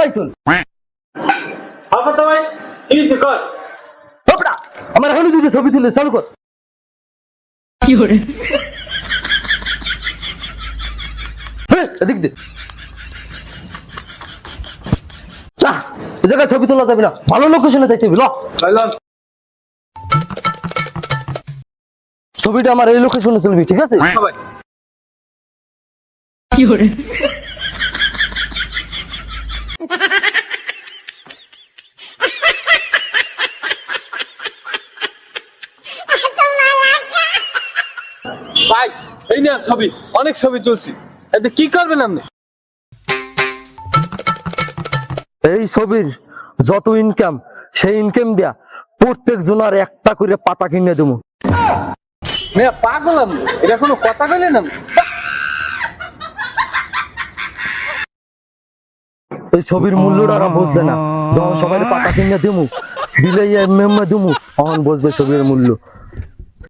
পাইতুন কথা ভাই কি হইছে কর হপড়া আমার এখনো দুটো ছবি তুলে চালু কর কি হরে এদিক দে যা এই জায়গায় ছবি তোলা যাবে না ভালো লোকেশনে যাইতে হবে ল ছবিটা আমার এই লোকেশনে চলবি ঠিক আছে ভাই কি হরে ভাই এই না ছবি অনেক ছবি তুলছি এতে কি করবেন আপনি এই ছবির যত ইনকাম সেই ইনকাম দিয়া প্রত্যেক জনের একটা করে পাতা কিনে দেবো মেয়া পাগল আপনি এটা কোনো কথা কইলেন আপনি এই ছবির মূল্যটা ওরা বুঝলে না যখন সবাই পাতা কিনে দেবো বিলে মেম্মা দেবো তখন বুঝবে ছবির মূল্য